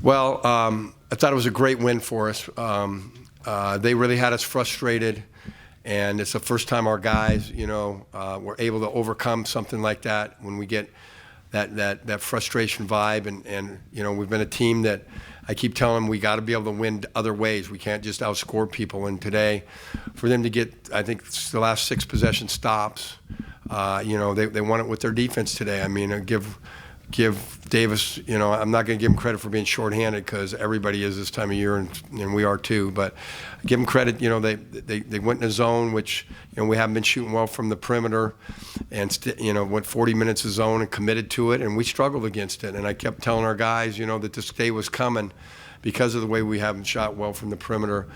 Well, I thought it was a great win for us. They really had us frustrated, and it's the first time our guys, were able to overcome something like that when we get that frustration vibe. And we've been a team that I keep telling them we got to be able to win other ways. We can't just outscore people. And today, for them to get, I think, the last 6 possession stops, they won it with their defense today. I mean, give Davis, I'm not going to give him credit for being shorthanded because everybody is this time of year, and we are too. But give him credit, they went in a zone, which, we haven't been shooting well from the perimeter, and, went 40 minutes of zone and committed to it, and we struggled against it. And I kept telling our guys, that this day was coming because of the way we haven't shot well from the perimeter.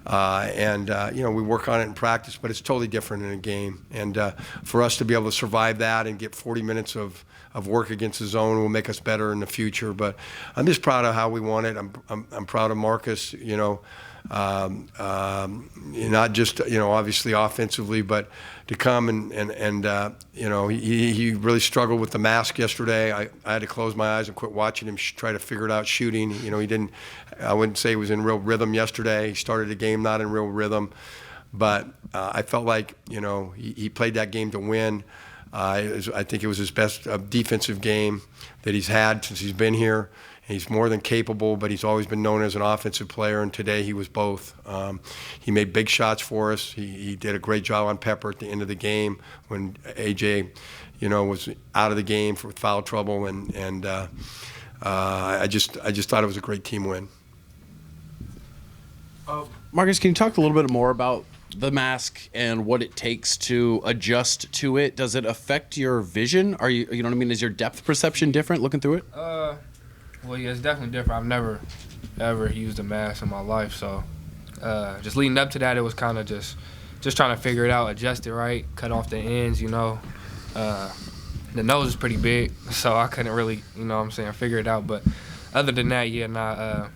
We work on it in practice, but it's totally different in a game. And for us to be able to survive that and get 40 minutes of work against the zone will make us better in the future. But I'm just proud of how we won it. I'm proud of Marcus, not just, obviously offensively, but to come he really struggled with the mask yesterday. I had to close my eyes and quit watching him try to figure it out shooting. I wouldn't say he was in real rhythm yesterday. He started the game not in real rhythm. But I felt like, he played that game to win. I think it was his best defensive game that he's had since he's been here. He's more than capable, but he's always been known as an offensive player, and today he was both. He made big shots for us. He did a great job on Pepper at the end of the game when AJ, was out of the game for foul trouble, and I just thought it was a great team win. Marcus, can you talk a little bit more about the mask and what it takes to adjust to it? Does it affect your vision? Are you know what I mean? Is your depth perception different looking through it? Well, yeah, it's definitely different. I've never ever used a mask in my life, so just leading up to that, it was kind of just trying to figure it out, adjust it right, cut off the ends, The nose is pretty big, so I couldn't really, figure it out. But other than that,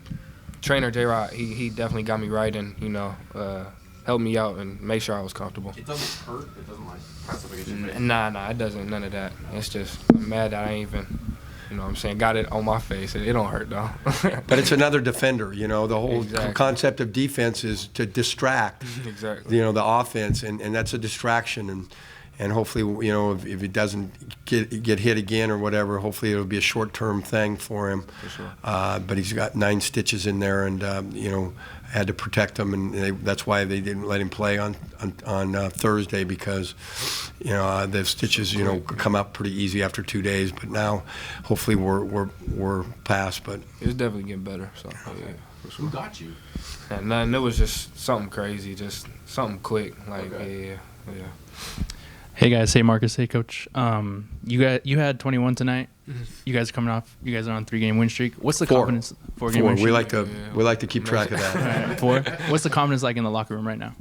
trainer J-Rod, he definitely got me right and, helped me out and make sure I was comfortable. It doesn't hurt? It doesn't press up against your face? Nah, it doesn't, none of that. It's just, I'm mad that I ain't even, got it on my face. It don't hurt, though. But it's another defender, the whole concept of defense is to distract, exactly. The offense, and that's a distraction. And hopefully, if it doesn't get hit again or whatever, hopefully it'll be a short-term thing for him. For sure. But he's got 9 stitches in there, and I had to protect him, and that's why they didn't let him play on Thursday because the stitches come out pretty easy after 2 days. But now, hopefully, we're past. But it's definitely getting better. So yeah, for sure. Who got you? And nothing. It was just something crazy, just something quick. Yeah. Hey guys, hey Marcus, hey Coach. You had 21 tonight. Mm-hmm. You guys are on a 3-game win streak. What's the confidence? 4-game win streak. We like to keep track of that. Right, 4. What's the confidence like in the locker room right now?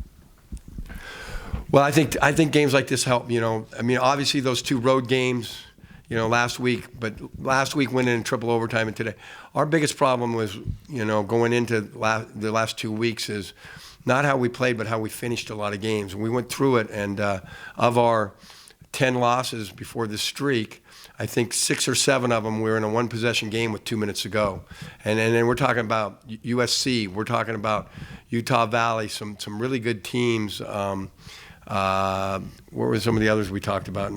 Well, I think games like this help. Obviously those 2 road games, last week, but last week winning in triple overtime and today. Our biggest problem was, going into the last 2 weeks is not how we played, but how we finished a lot of games. And we went through it, and of our 10 losses before this streak, I think 6 or 7 of them we were in a 1-possession game with 2 minutes to go. And then we're talking about USC, we're talking about Utah Valley, some really good teams. What were some of the others we talked about?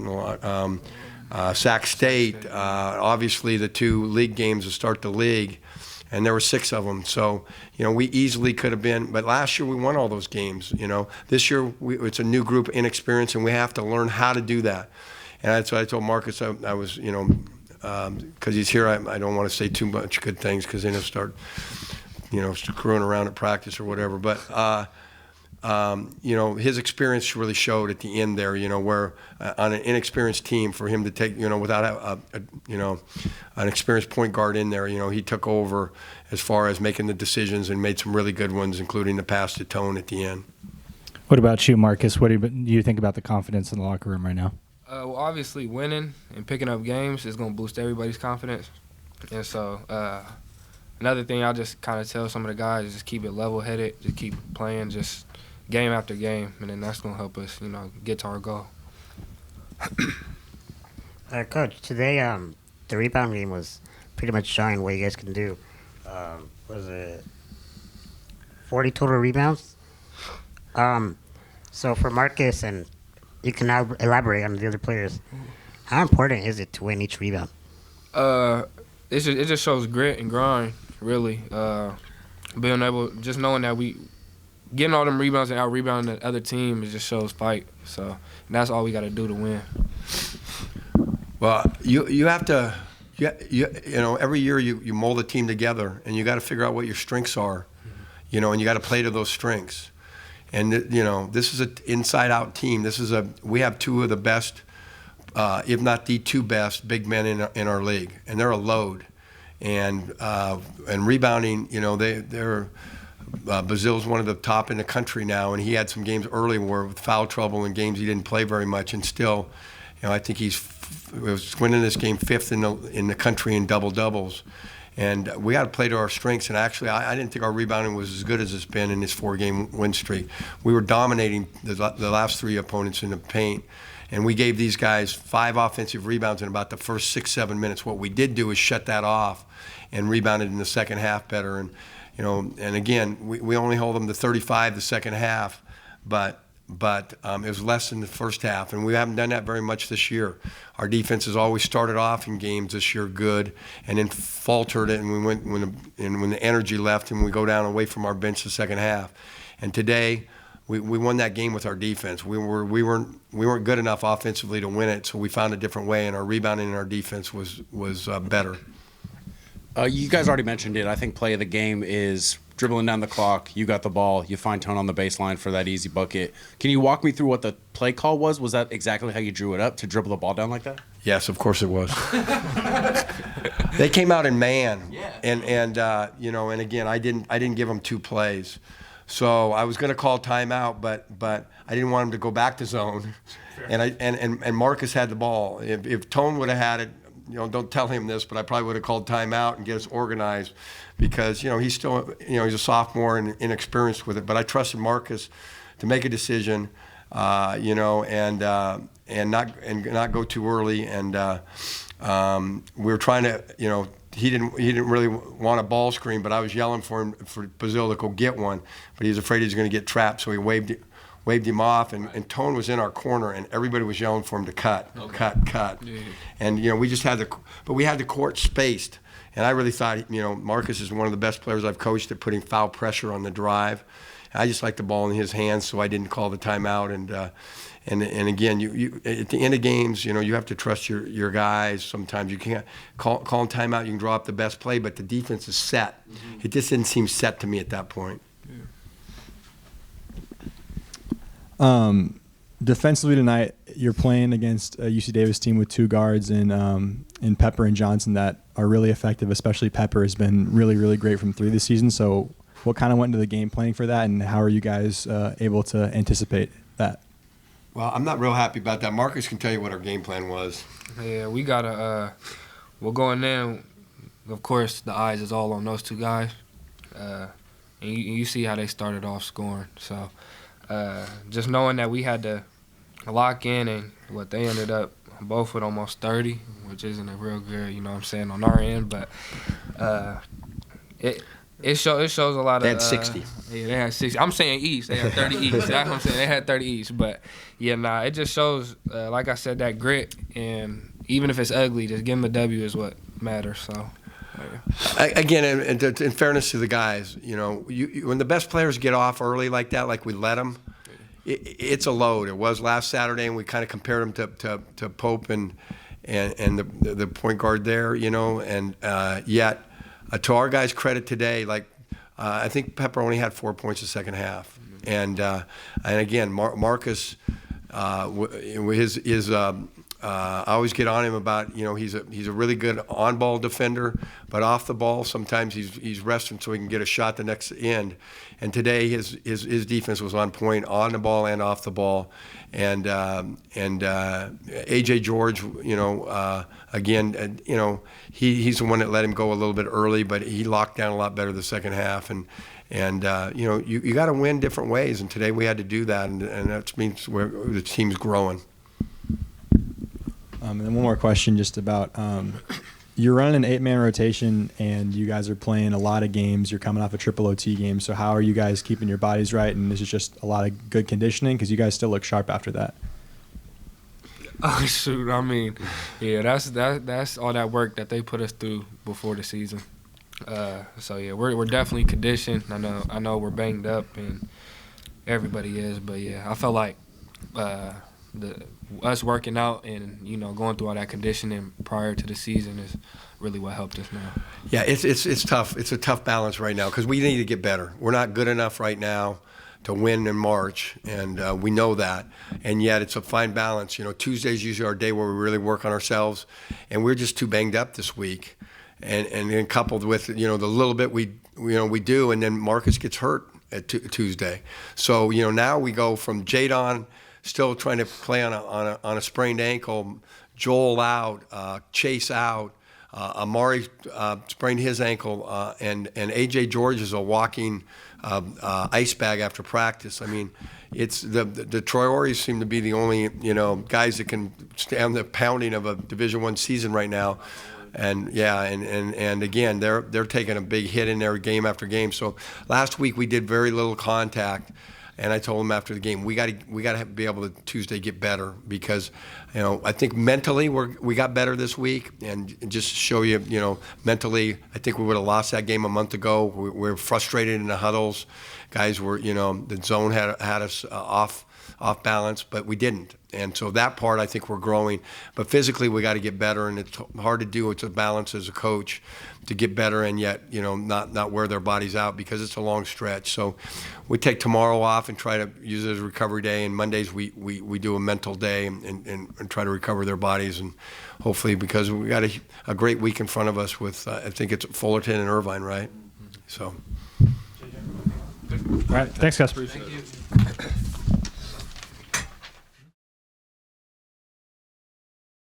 Sac State, obviously the 2 league games to start the league. And there were 6 of them. So, we easily could have been. But last year we won all those games, This year it's a new group, inexperienced, and we have to learn how to do that. And that's what I told Marcus. I was, because he's here, I don't want to say too much good things because then he'll start, screwing around at practice or whatever. But, his experience really showed at the end there, where on an inexperienced team for him to take, without an experienced point guard in there, he took over as far as making the decisions and made some really good ones, including the pass to Tone at the end. What about you, Marcus? What do you think about the confidence in the locker room right now? Well, obviously winning and picking up games is going to boost everybody's confidence. And so another thing I'll just kind of tell some of the guys is just keep it level-headed, just keep playing, just game after game, and then that's going to help us, get to our goal. Coach, today the rebound game was pretty much showing what you guys can do. Was it 40 total rebounds? So for Marcus, and you can now elaborate on the other players, how important is it to win each rebound? It just shows grit and grind, really. Being able, just knowing that we getting all them rebounds and out rebounding the other team, it just shows fight. So that's all we got to do to win. Well, you have to, every year you mold a team together, and you got to figure out what your strengths are, and you got to play to those strengths. And this is an inside-out team. We have two of the best, if not the two best, big men in our league, and they're a load. And rebounding, they're Brazil's one of the top in the country now, and he had some games early where with foul trouble and games he didn't play very much, and still, I think he was winning this game fifth in the country in double doubles. And we got to play to our strengths. And actually, I didn't think our rebounding was as good as it's been in this 4-game win streak. We were dominating the last 3 opponents in the paint. And we gave these guys 5 offensive rebounds in about the first 6-7 minutes. What we did do is shut that off and rebounded in the second half better. And, and again, we only hold them to 35 the second half, but it was less in the first half, and we haven't done that very much this year. Our defense has always started off in games this year good, and then faltered it, and we went when the energy left, and we go down away from our bench the second half. And today, we won that game with our defense. We weren't good enough offensively to win it, so we found a different way, and our rebounding and our defense was better. You guys already mentioned it. I think play of the game is dribbling down the clock. You got the ball. You find Tone on the baseline for that easy bucket. Can you walk me through what the play call was? Was that exactly how you drew it up, to dribble the ball down like that? Yes, of course it was. They came out in man, Yeah. and and again, I didn't give them 2 plays, so I was going to call timeout, but I didn't want him to go back to zone, and Marcus had the ball. If Tone would have had it, don't tell him this, but I probably would have called timeout and get us organized, because he's still he's a sophomore and inexperienced with it. But I trusted Marcus to make a decision, and not go too early. And we were trying to, he didn't really want a ball screen, but I was yelling for him for Brazil to go get one, but he was afraid he was going to get trapped, so he waved him off, and Tone was in our corner, and everybody was yelling for him to cut. Yeah. And we just had we had the court spaced, and I really thought Marcus is one of the best players I've coached at putting foul pressure on the drive. I just like the ball in his hands, so I didn't call the timeout. And again, you at the end of games, you have to trust your guys. Sometimes you can't call timeout. You can draw up the best play, but the defense is set. Mm-hmm. It just didn't seem set to me at that point. Defensively tonight, you're playing against a UC Davis team with 2 guards in Pepper and Johnson that are really effective. Especially Pepper has been really, really great from 3 this season. So, what kind of went into the game planning for that, and how are you guys able to anticipate that? Well, I'm not real happy about that. Marcus can tell you what our game plan was. Yeah, we gotta. We're going in. Of course, the eyes is all on those 2 guys, and you see how they started off scoring. So. Just knowing that we had to lock in, and what they ended up both with almost 30, which isn't a real good, on our end, but it shows a lot of. They had 60. Yeah, they had 60. I'm saying East. They had 30 East. That's what I'm saying. They had 30 East, but it just shows, like I said, that grit, and even if it's ugly, just give them a W is what matters. So. Again, in fairness to the guys, when the best players get off early like that, like we let them, it's a load. It was last Saturday, and we kind of compared them to Pope and the point guard there, and yet to our guys' credit today, I think Pepper only had 4 points the second half, and again, Marcus, I always get on him about he's a really good on-ball defender, but off the ball sometimes he's resting so he can get a shot the next end. And today his defense was on point on the ball and off the ball. And AJ George, again, he's the one that let him go a little bit early, but he locked down a lot better the second half. And you got to win different ways, and today we had to do that, and that means the team's growing. And then one more question just about you're running an 8-man rotation, and you guys are playing a lot of games. You're coming off a triple OT game. So how are you guys keeping your bodies right? And this is just a lot of good conditioning because you guys still look sharp after that. Oh shoot! I mean, yeah, that's all that work that they put us through before the season. So yeah, we're definitely conditioned. I know we're banged up, and everybody is. But yeah, I felt like us working out and going through all that conditioning prior to the season is really what helped us now. Yeah, it's tough. It's a tough balance right now because we need to get better. We're not good enough right now to win in March, and we know that. And yet it's a fine balance. Tuesday's usually our day where we really work on ourselves, and we're just too banged up this week. And then coupled with the little bit we do, and then Marcus gets hurt at Tuesday. So now we go from Jadon still trying to play on a sprained ankle, Joel out, Chase out, Amari sprained his ankle, and AJ George is a walking ice bag after practice. I mean, it's the Troy seem to be the only guys that can stand the pounding of a Division I season right now. And yeah, and again, they're taking a big hit in there game after game. So last week we did very little contact, and I told them after the game we got to be able to Tuesday get better because I think mentally we got better this week, and just show you mentally I think we would have lost that game a month ago. We were frustrated in the huddles, guys were the zone had us off balance, but we didn't. And so that part I think we're growing. But physically we got to get better, and it's hard to do. It's a balance as a coach to get better and yet not wear their bodies out because it's a long stretch. So we take tomorrow off and try to use it as a recovery day, and Mondays we do a mental day and try to recover their bodies, and hopefully because we got a great week in front of us with I think it's Fullerton and Irvine, right? So. All right, thanks guys. Thank you.